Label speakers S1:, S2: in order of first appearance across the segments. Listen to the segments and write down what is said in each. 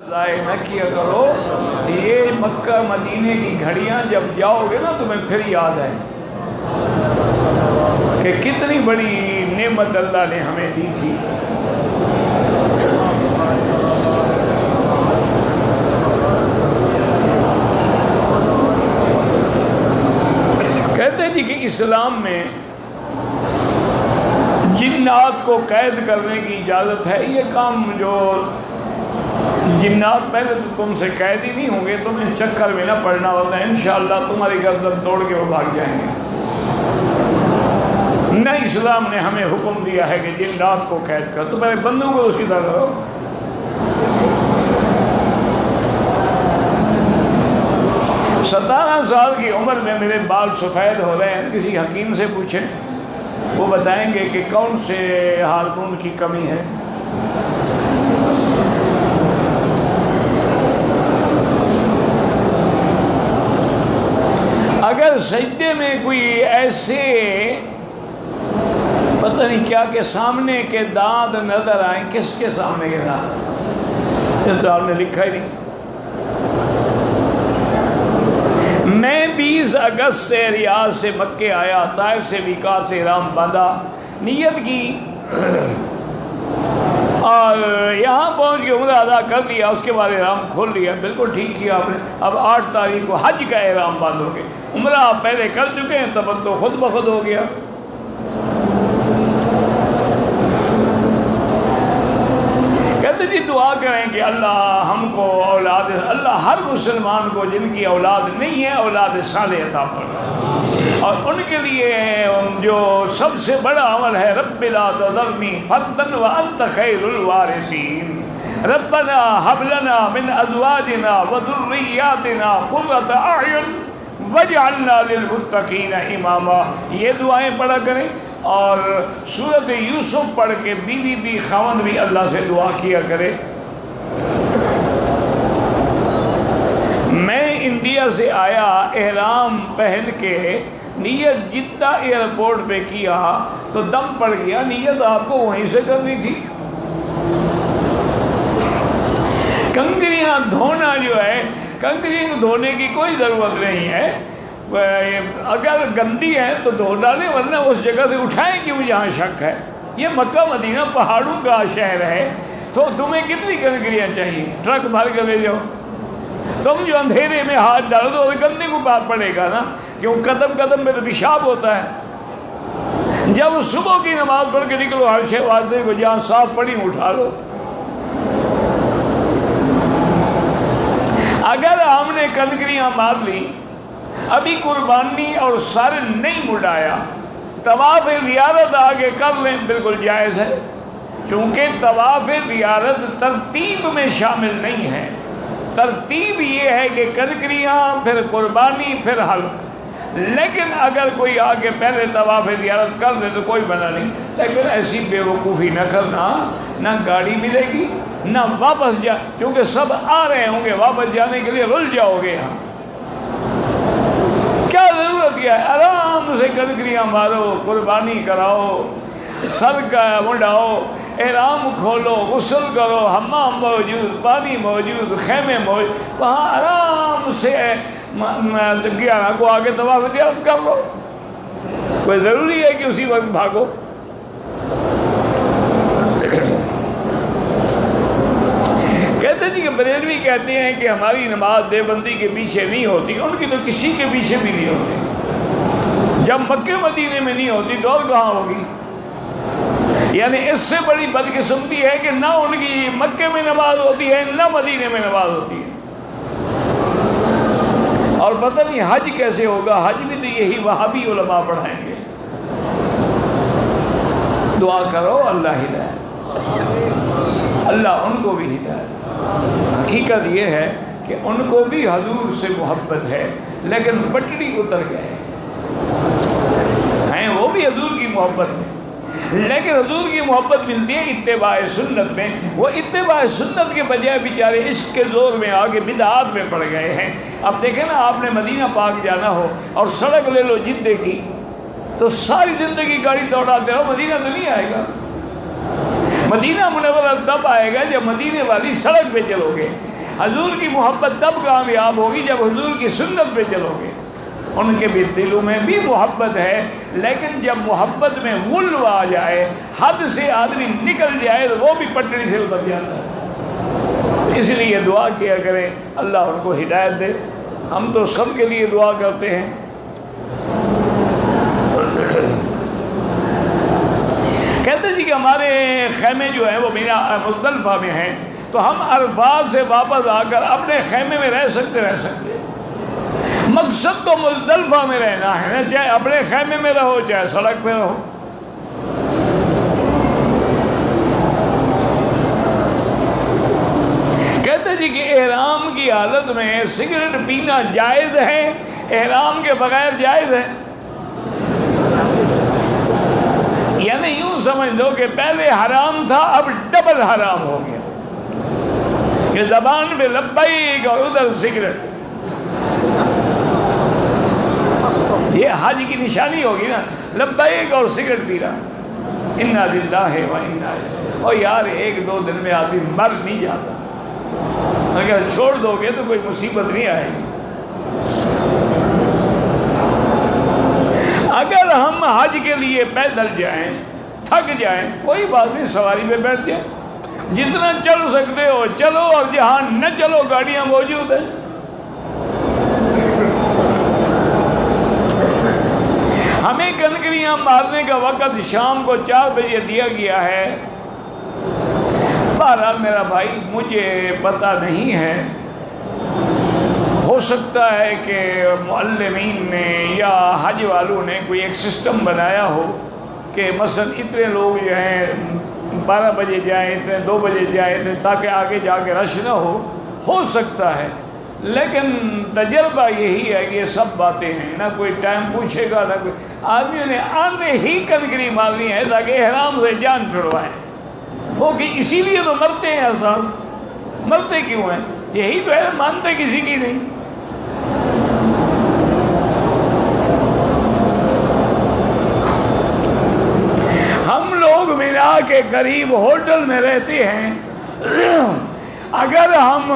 S1: ضائع نہ کیا کرو. یہ مکہ مدینے کی گھڑیاں جب جاؤ گے نا تمہیں پھر یاد ہے کہ کتنی بڑی نعمت اللہ نے ہمیں دی تھی. کہتے جی کہ اسلام میں جنات کو قید کرنے کی اجازت ہے. یہ کام جو جنات پہلے تو تم سے قید ہی نہیں ہوں گے، تم ان چکر میں نہ پڑنا، ورنہ انشاءاللہ تمہاری گردن توڑ کے وہ بھاگ جائیں گے. نہ اسلام نے ہمیں حکم دیا ہے کہ جنات کو قید کر، تو پہلے بندوں کو سیدھا کرو. ستارہ سال کی عمر میں میرے بال سفید ہو رہے ہیں. کسی حکیم سے پوچھیں، وہ بتائیں گے کہ کون سے ہارمون کی کمی ہے. اگر سجدے میں کوئی ایسے پتہ نہیں کیا کہ سامنے کے دانت نظر آئیں، کس کے سامنے کے دانت؟ یہ تو آپ نے لکھا ہی نہیں. میں 20 اگست سے ریاض سے مکے آیا، طائف سے میقات سے احرام باندھا، نیت کی اور یہاں پہنچ کے عمرہ ادا کر دیا، اس کے بعد احرام کھول لیا. بالکل ٹھیک کیا آپ نے. اب 8 تاریخ کو حج کا احرام باندھو گے. عمرہ آپ پہلے کر چکے ہیں، تمتع خود بخود ہو گیا. کہتے جی دعا کریں کہ اللہ ہم کو اولاد، اللہ ہر مسلمان کو جن کی اولاد نہیں ہے اولاد صالح عطا فرمائے، اور ان کے لیے جو سب سے بڑا عمل ہے رب لا تذرنی فردا وانت خیر الوارثین، ربنا هب لنا من ازواجنا وذرياتنا قرة اعین وجعلنا للمتقین اماما. یہ دعائیں پڑھا کریں اور سورۃ یوسف پڑھ کے بیوی بھی خاوند بھی اللہ سے دعا کیا کرے. میں انڈیا سے آیا احرام پہن کے، نیت جدہ ایئرپورٹ پہ کیا تو دم پڑ گیا. نیت آپ کو وہیں سے کرنی تھی. کنکریاں دھونا جو ہے، کنکریاں دھونے کی کوئی ضرورت نہیں ہے. اگر گندی ہے تو دھو ڈالیں، ورنہ اس جگہ سے اٹھائیں کیوں جہاں شک ہے. یہ مکہ مدینہ پہاڑوں کا شہر ہے، تو تمہیں کتنی کنکریاں چاہیے؟ ٹرک بھر کے لے جاؤ. تم جو اندھیرے میں ہاتھ ڈال دو گندے کو بات پڑے گا نا، کیوں قدم قدم میں تو پیشاب ہوتا ہے. جب صبح کی نماز پڑھ کے نکلو، ہر شے واسطے کو جہاں صاف پڑی اٹھا لو. اگر ہم نے کنکریاں مار لی، ابھی قربانی اور سر نہیں مڈایا، طواف زیارت آگے کر لیں، بالکل جائز ہے. چونکہ طواف زیارت ترتیب میں شامل نہیں ہے. ترتیب یہ ہے کہ کنکریاں، پھر قربانی، پھر حلق. لیکن اگر کوئی آگے پہلے طواف زیارت کر دے تو کوئی بنا نہیں. لیکن ایسی بے وقوفی نہ کرنا، نہ گاڑی ملے گی نہ واپس جا، کیونکہ سب آ رہے ہوں گے، واپس جانے کے لیے رل جاؤ گے. یہاں کیا ضرورت کیا ہے؟ آرام سے کنکریاں مارو، قربانی کراؤ، سر کا منڈاؤ، احرام کھولو، غسل کرو، حمام موجود، پانی موجود، خیمے موجود، وہاں آرام سے 11 کو آگے طواف زیارت کر لو. کوئی ضروری ہے کہ اسی وقت بھاگو. کہتے جی کہ بریلوی کہتے ہیں کہ ہماری نماز دیوبندی کے پیچھے نہیں ہوتی. ان کی تو کسی کے پیچھے بھی نہیں ہوتی. جب مکہ مدینے میں نہیں ہوتی تو اور کہاں ہوگی؟ یعنی اس سے بڑی بدقسمتی ہے کہ نہ ان کی مکے میں نماز ہوتی ہے نہ مدینے میں نماز ہوتی ہے. اور پتہ نہیں حج کیسے ہوگا. حج بھی تو یہی وہابی علماء پڑھائیں گے. دعا کرو اللہ ہدایت، اللہ ان کو بھی ہدایت. حقیقت یہ ہے کہ ان کو بھی حضور سے محبت ہے، لیکن پٹڑی اتر گئے ہیں. وہ بھی حضور کی محبت میں، لیکن حضور کی محبت ملتی ہے اتباع سنت میں. وہ اتباع سنت کے بجائے بیچارے عشق کے زور میں آگے بدعات میں پڑ گئے ہیں. اب دیکھیں نا، آپ نے مدینہ پاک جانا ہو اور سڑک لے لو جدے کی، تو ساری زندگی گاڑی دوڑاتے ہو، مدینہ تو نہیں آئے گا. مدینہ منورہ تب آئے گا جب مدینے والی سڑک پہ چلو گے. حضور کی محبت تب کامیاب ہوگی جب حضور کی سنت پہ چلو گے. ان کے بھی دلوں میں بھی محبت ہے، لیکن جب محبت میں غلو آ جائے، حد سے آدمی نکل جائے، تو وہ بھی پٹڑی سے اتر جاتا ہے. اس لیے دعا کیا کریں اللہ ان کو ہدایت دے. ہم تو سب کے لیے دعا کرتے ہیں. کہتے جی کہ ہمارے خیمے جو ہیں وہ مینا مزدلفہ میں ہیں، تو ہم عرفات سے واپس آ کر اپنے خیمے میں رہ سکتے ہیں. مقصد تو مزدلفہ میں رہنا ہے نا، چاہے اپنے خیمے میں رہو چاہے سڑک پہ رہو. کہتے جی کہ احرام کی حالت میں سگریٹ پینا جائز ہے، احرام کے بغیر جائز ہے. یعنی یوں سمجھ لو کہ پہلے حرام تھا، اب ڈبل حرام ہو گیا کہ زبان پہ لبیک اور ادھر سگریٹ. یہ حج کی نشانی ہوگی نا، لبیک اور سگریٹ پی رہا. انا للہ و انا الیہ. اور یار ایک دو دن میں آدمی مر نہیں جاتا، اگر چھوڑ دو گے تو کوئی مصیبت نہیں آئے گی. اگر ہم حج کے لیے پیدل جائیں، تھک جائیں، کوئی بات نہیں، سواری پہ بیٹھ جائیں، جتنا چل سکتے ہو چلو، اور جہاں نہ چلو گاڑیاں موجود ہیں. ہمیں کنکریاں مارنے کا وقت شام کو 4 بجے دیا گیا ہے. بہرحال میرا بھائی مجھے پتہ نہیں ہے، ہو سکتا ہے کہ معلمین نے یا حج والوں نے کوئی ایک سسٹم بنایا ہو کہ مثلا اتنے لوگ جو ہیں 12 بجے جائیں، اتنے 2 بجے جائیں، تاکہ آگے جا کے رش نہ ہو سکتا ہے. لیکن تجربہ یہی ہے کہ یہ سب باتیں ہیں، نہ کوئی ٹائم پوچھے گا، نہ کوئی. آدمیوں نے آنے ہی کنکری مارنی ہے تاکہ احرام سے جان چھڑوائیں. وہ کہ اسی لیے تو مرتے ہیں صاحب. مرتے کیوں ہیں؟ یہی تو ہے، مانتے کسی کی نہیں. ہم لوگ مینا کے قریب ہوٹل میں رہتے ہیں. اگر ہم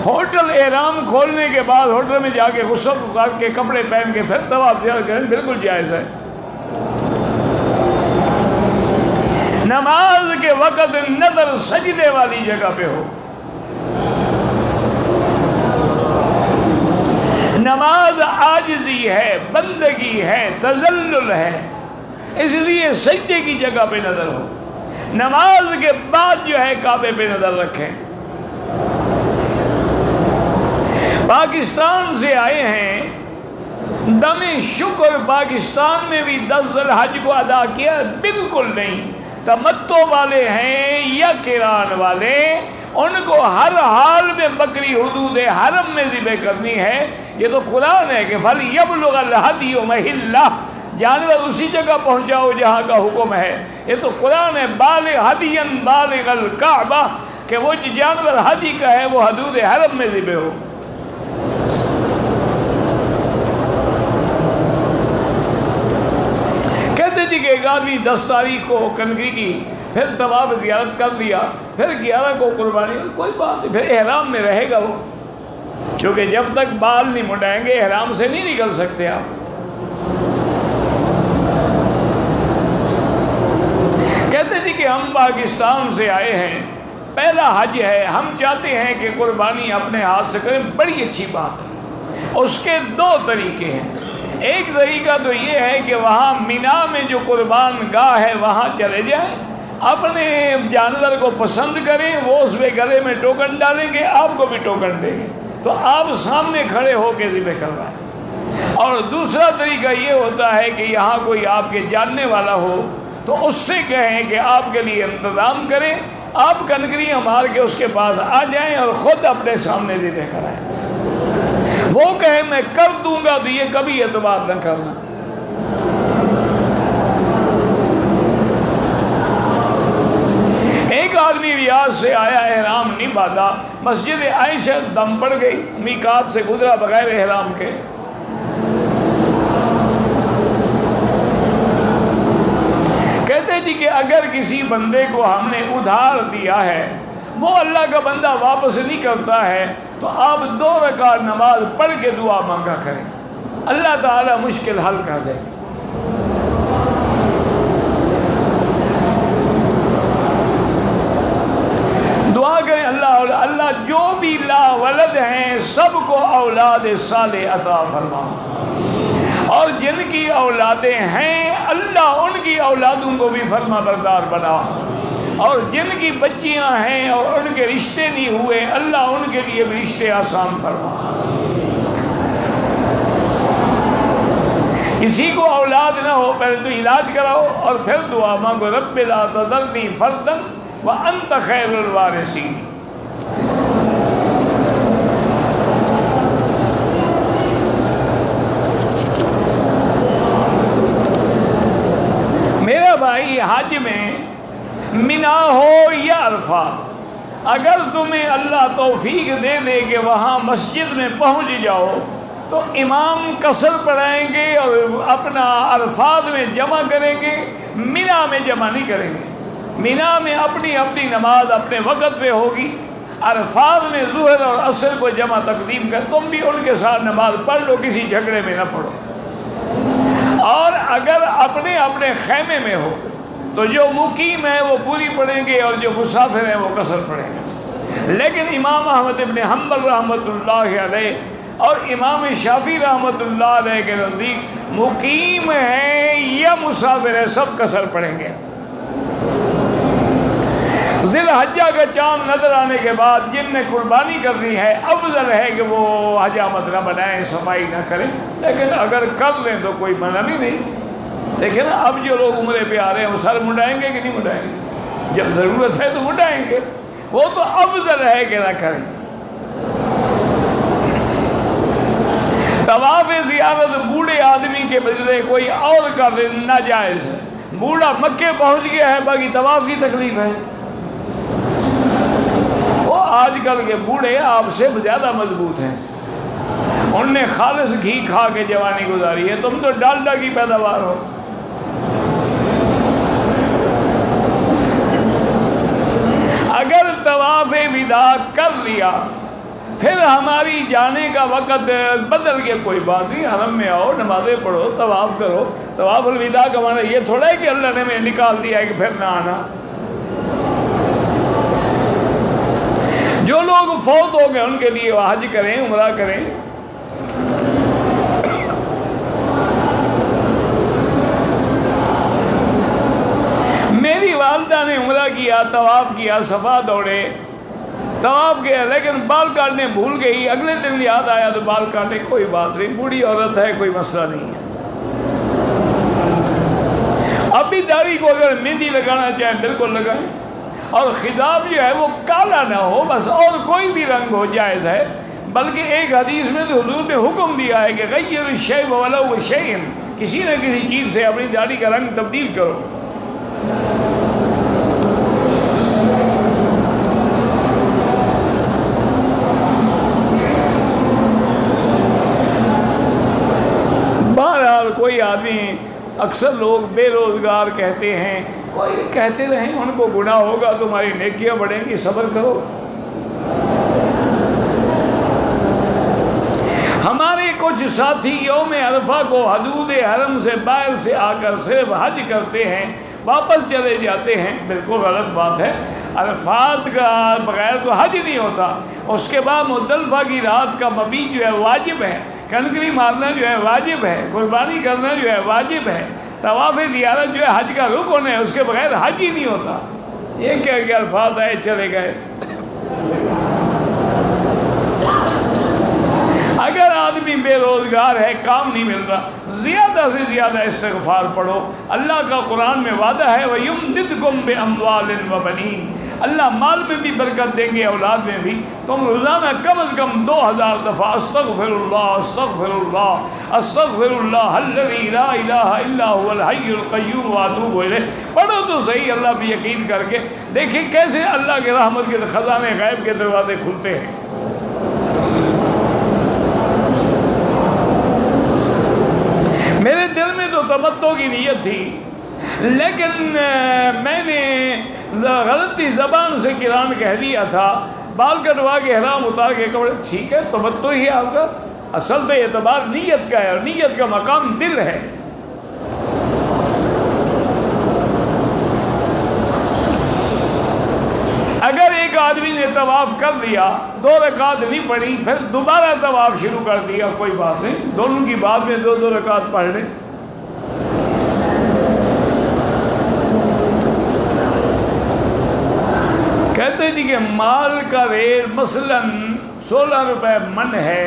S1: ہوٹل احرام کھولنے کے بعد ہوٹل میں جا کے غسل کر کے کپڑے پہن کے پھر طواف کریں، بالکل جائز ہے. نماز کے وقت نظر سجدے والی جگہ پہ ہو. نماز عاجزی ہے، بندگی ہے، تذلل ہے، اس لیے سجدے کی جگہ پہ نظر ہو. نماز کے بعد جو ہے کعبے پہ نظر رکھیں. پاکستان سے آئے ہیں، دم شکر پاکستان میں بھی 10 ذوالحج کو ادا کیا؟ بالکل نہیں. تمتع والے ہیں یا قران والے، ان کو ہر حال میں بکری حدود حرم میں ذبح کرنی ہے. یہ تو قرآن ہے کہ فَلْيَبْلُغَ الْهَدْيُ مَحِلَّهُ، جانور اسی جگہ پہنچاؤ جہاں کا حکم ہے. یہ تو قرآن ہے بالغ ہدیًا بالغ الکعبہ، کہ وہ جانور ہدی کا ہے وہ حدود حرم میں ذبح ہو. کہتے تھے کہ ایک آدمی 10 تاریخ کو کنکری کی، پھر طواف زیارت کر لیا، پھر 11 کو قربانی. کوئی بات نہیں، پھر احرام میں رہے گا وہ، کیونکہ جب تک بال نہیں منڈائیں گے احرام سے نہیں نکل سکتے آپ. کہتے تھے کہ ہم پاکستان سے آئے ہیں، پہلا حج ہے، ہم چاہتے ہیں کہ قربانی اپنے ہاتھ سے کریں. بڑی اچھی بات ہے. اس کے 2 طریقے ہیں. ایک طریقہ تو یہ ہے کہ وہاں مینا میں جو قربان گاہ ہے وہاں چلے جائیں، اپنے جانور کو پسند کریں، وہ اس میں گلے میں ٹوکن ڈالیں گے، آپ کو بھی ٹوکن دیں گے، تو آپ سامنے کھڑے ہو کے ذبح کروائیں. اور دوسرا طریقہ یہ ہوتا ہے کہ یہاں کوئی آپ کے جاننے والا ہو تو اس سے کہیں کہ آپ کے لیے انتظام کریں، آپ کنکریاں مار کے اس کے پاس آ جائیں اور خود اپنے سامنے ذبح کرائیں. وہ کہے میں کر دوں گا تو یہ کبھی اعتبار نہ کرنا. ایک آدمی ریاض سے آیا، احرام نہیں باندھا، مسجد عائشہ دم پڑ گئی، میقات سے گزرا بغیر احرام کے. کہتے جی کہ اگر کسی بندے کو ہم نے ادھار دیا ہے، وہ اللہ کا بندہ واپس نہیں کرتا ہے، تو آپ 2 رکعت نماز پڑھ کے دعا مانگا کریں، اللہ تعالیٰ مشکل حل کر دے گا۔ دعا کریں اللہ جو بھی لا ولد ہیں سب کو اولاد صالح عطا فرما، اور جن کی اولادیں ہیں اللہ ان کی اولادوں کو بھی فرما بردار بنا، اور جن کی بچیاں ہیں اور ان کے رشتے نہیں ہوئے اللہ ان کے لیے بھی رشتے آسان فرما۔ کسی کو اولاد نہ ہو پہلے تو علاج کراؤ اور پھر دعا مانگو، رب لا تذرنی فردا وانت خیر الوارثین۔ میرا بھائی، حج میں منا ہو یا عرفات، اگر تمہیں اللہ توفیق دے دے کہ وہاں مسجد میں پہنچ جاؤ تو امام قصر پڑھائیں گے اور اپنا عرفات میں جمع کریں گے، منا میں جمع نہیں کریں گے۔ منا میں اپنی اپنی نماز اپنے وقت پہ ہوگی، عرفات میں ظہر اور عصر کو جمع تقدیم کر، تم بھی ان کے ساتھ نماز پڑھ لو، کسی جھگڑے میں نہ پڑھو۔ اور اگر اپنے اپنے خیمے میں ہو تو جو مقیم ہے وہ پوری پڑھیں گے اور جو مسافر ہیں وہ قصر پڑھیں گے۔ لیکن امام احمد ابن حنبل رحمۃ اللہ علیہ اور امام شافعی رحمۃ اللہ علیہ کے نزدیک مقیم ہیں یا مسافر ہیں سب قصر پڑھیں گے۔ ذی الحجہ کا چاند نظر آنے کے بعد جن نے قربانی کرنی ہے افضل ہے کہ وہ حجامت نہ بنائیں، صفائی نہ کریں، لیکن اگر کر لیں تو کوئی منع بھی نہیں۔ لیکن اب جو لوگ عمرے پہ آ رہے ہیں وہ سر منڈائیں گے کہ نہیں منڈائیں گے؟ جب ضرورت ہے تو منڈائیں گے، وہ تو افضل ہے کہ نہ کریں۔ طواف زیارت بوڑھے آدمی کے بدلے کوئی اور کر لے ناجائز ہے۔ بوڑھا مکے پہنچ گیا ہے، باقی طواف کی تکلیف ہے۔ وہ آج کل کے بوڑھے آپ سے زیادہ مضبوط ہیں، ان نے خالص گھی کھا کے جوانی گزاری ہے، تم تو ڈالڈا کی پیداوار ہو۔ اگر طواف وداع کر لیا پھر ہماری جانے کا وقت بدل کے کوئی بات نہیں، حرم میں آؤ، نمازیں پڑھو، طواف کرو۔ طواف الوداع کا معنی یہ تھوڑا ہے کہ اللہ نے میں نکال دیا ہے کہ پھر نہ آنا۔ جو لوگ فوت ہو گئے ان کے لیے وہ حج کریں، عمرہ کریں۔ میری والدہ نے عمرہ کیا، طواف کیا، صفا دوڑے، طواف کیا، لیکن بال کاٹنے بھول گئی، اگلے دن یاد آیا تو بال کاٹے، کوئی بات نہیں، بوڑھی عورت ہے، کوئی مسئلہ نہیں ہے۔ اب بھی داڑھی کو اگر مہندی لگانا چاہیں بالکل لگائیں، اور خطاب جو ہے وہ کالا نہ ہو بس، اور کوئی بھی رنگ ہو جائز ہے۔ بلکہ ایک حدیث میں تو حضور نے حکم دیا ہے کہ غیر الشیء ولو شیء، کسی نہ کسی چیز سے اپنی داڑھی کا رنگ تبدیل کرو۔ بہرحال کوئی آدمی، اکثر لوگ بے روزگار کہتے ہیں، کوئی کہتے رہیں، ان کو گناہ ہوگا تمہاری نیکیاں بڑھیں گی، صبر کرو۔ ہمارے کچھ ساتھی یوم عرفہ کو حدود حرم سے باہر سے آ کر صرف حج کرتے ہیں، واپس چلے جاتے ہیں، بالکل غلط بات ہے۔ عرفات کا بغیر تو حج نہیں ہوتا۔ اس کے بعد مزدلفہ کی رات کا مبیت جو ہے واجب ہے، کنکری مارنا جو ہے واجب ہے، قربانی کرنا جو ہے واجب ہے، طواف زیارت جو ہے حج کا رکن ہے، اس کے بغیر حج ہی نہیں ہوتا۔ یہ کہہ کے الفاظ آئے چلے گئے۔ اگر آدمی بے روزگار ہے، کام نہیں مل رہا، زیادہ سے زیادہ استغفار پڑھو۔ اللہ کا قرآن میں وعدہ ہے وَيُمْدِدْكُمْ بِأَمْوَالٍ وَبَنِينَ، اللہ مال میں بھی برکت دیں گے، اولاد میں بھی۔ تم روزانہ کم از کم 2000 دفعہ استغفر اللہ استغفر اللہ استغفر اللہ الذی لا الہ الا هو الحی القیوم واتوب الیہ پڑھو تو صحیح، اللہ بھی یقین کر کے دیکھیں کیسے اللہ کے رحمت کے خزانے غیب کے دروازے کھلتے ہیں۔ میرے دل میں تو تمتع کی نیت تھی، لیکن میں نے غلطی زبان سے قرآن کہہ دیا تھا، بال کٹوا کے حرام اتار کے کپڑے، ٹھیک ہے تمتع ہی آپ کا، اصل تو اعتبار نیت کا ہے، اور نیت کا مقام دل ہے۔ اگر ایک آدمی نے طواف کر لیا، 2 رکعت نہیں پڑھی، پھر دوبارہ طواف شروع کر دیا، کوئی بات نہیں، دونوں کی بعد میں 2 رکعت پڑھ لیں۔ کہتے تھے کہ مال کا ریٹ مثلاً 16 روپے من ہے،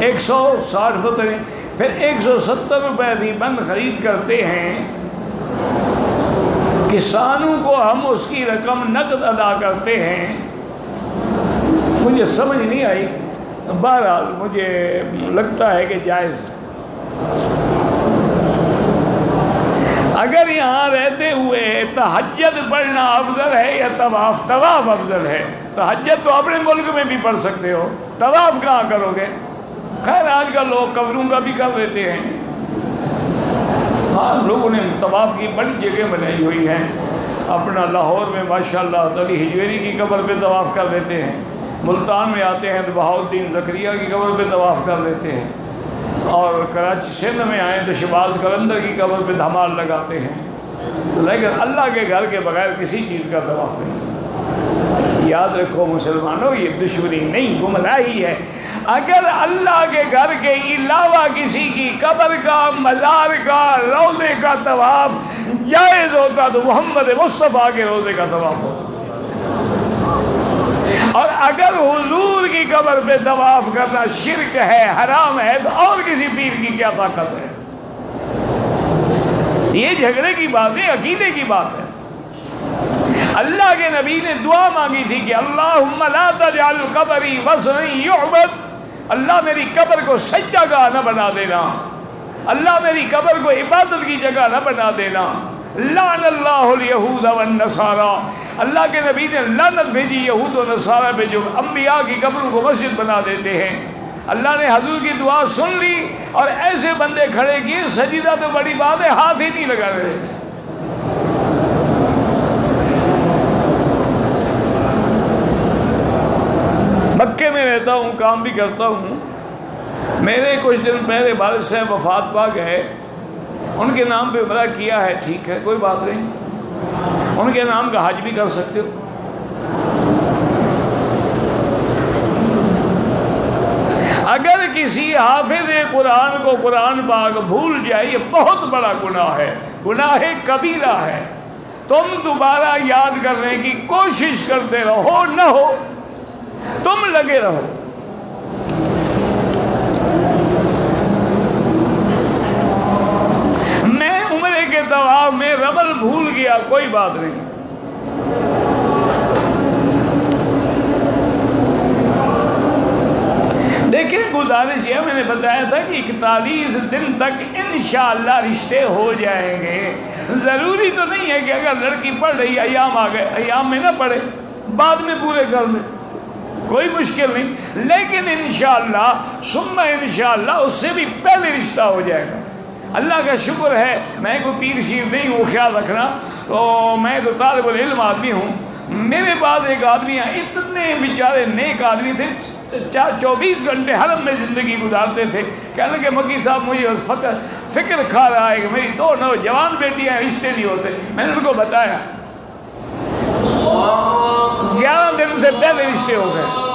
S1: 160 پتہ نہیں، پھر 170 روپے بھی من خرید کرتے ہیں، کسانوں کو ہم اس کی رقم نقد ادا کرتے ہیں۔ مجھے سمجھ نہیں آئی، بہرحال مجھے لگتا ہے کہ جائز۔ اگر یہاں رہتے ہوئے تہجد پڑھنا افضل ہے یا طواف؟ طواف افضل ہے۔ تہجد تو اپنے ملک میں بھی پڑھ سکتے ہو، طواف کہاں کرو گے؟ خیر آج کل لوگ قبروں کا بھی کر لیتے ہیں، ہاں لوگوں نے طواف کی بڑی جگہ بنائی ہوئی ہیں، اپنا لاہور میں ماشاءاللہ علی حجویری کی قبر پہ طواف کر لیتے ہیں، ملتان میں آتے ہیں تو بہاؤالدین زکریا کی قبر پہ طواف کر لیتے ہیں، اور کراچی سندھ میں آئیں تو شہباز قلندر کی قبر پہ دھمال لگاتے ہیں، لیکن اللہ کے گھر کے بغیر کسی چیز کا طواف نہیں۔ یاد رکھو مسلمانوں، یہ دشمنی نہیں، گمراہی ہے۔ اگر اللہ کے گھر کے علاوہ کسی کی قبر کا، مزار کا، روضے کا طواف جائز ہوتا تو محمد مصطفیٰ کے روضے کا طواف ہوتا، اور اگر حضور کی قبر پہ طواف کرنا شرک ہے، حرام ہے، تو اور کسی پیر کی کیا طاقت ہے؟ یہ جھگڑے کی بات ہے، عقیدے کی بات ہے۔ اللہ کے نبی نے دعا مانگی تھی کہ اللہم لا تجعل قبری وثنا یعبد، اللہ میری قبر کو سجدہ گاہ نہ بنا دینا، اللہ میری قبر کو عبادت کی جگہ نہ بنا دینا۔ لعن اللہ الیہود والنصارى، اللہ کے نبی نے لعنت بھیجی یہود و نصارہ پہ جو انبیاء کی قبروں کو مسجد بنا دیتے ہیں۔ اللہ نے حضور کی دعا سن لی اور ایسے بندے کھڑے کیے، سجدہ تو بڑی بات ہے، ہاتھ ہی نہیں لگا رہے۔ مکے میں رہتا ہوں، کام بھی کرتا ہوں، میرے کچھ دن پہلے والد صاحب وفات پا گئے، ان کے نام پہ عمرہ کیا ہے، ٹھیک ہے کوئی بات نہیں، ان کے نام کا حج بھی کر سکتے ہو۔ اگر کسی حافظ قرآن کو قرآن پاک بھول جائے، یہ بہت بڑا گناہ ہے، گناہ کبیرہ ہے۔ تم دوبارہ یاد کرنے کی کوشش کرتے رہو، نہ ہو تم لگے رہو۔ میں عمرے کے طواف میں رمل بھول گیا، کوئی بات نہیں، لیکن گزارش یہ میں نے بتایا تھا کہ 41 دن تک انشاءاللہ رشتے ہو جائیں گے۔ ضروری تو نہیں ہے کہ اگر لڑکی پڑھ رہی ایام آ گئے، ایام میں نہ پڑھے، بعد میں پورے کر لیں، کوئی مشکل نہیں، لیکن انشاءاللہ ثم انشاءاللہ اس سے بھی پہلے رشتہ ہو جائے گا۔ اللہ کا شکر ہے، میں کوئی پیر شیر نہیں ہوں، خیال رکھنا، تو میں تو طالب العلم آدمی ہوں۔ میرے پاس ایک آدمی ہے، اتنے بیچارے نیک آدمی تھے، 24 گھنٹے حرم میں زندگی گزارتے تھے، کہنے کہ مکی صاحب مجھے فکر کھا رہا ہے کہ میری 2 نوجوان بیٹیاں رشتے نہیں ہوتے۔ میں نے ان کو بتایا 11 دن سے پہلے رشتے ہو گئے۔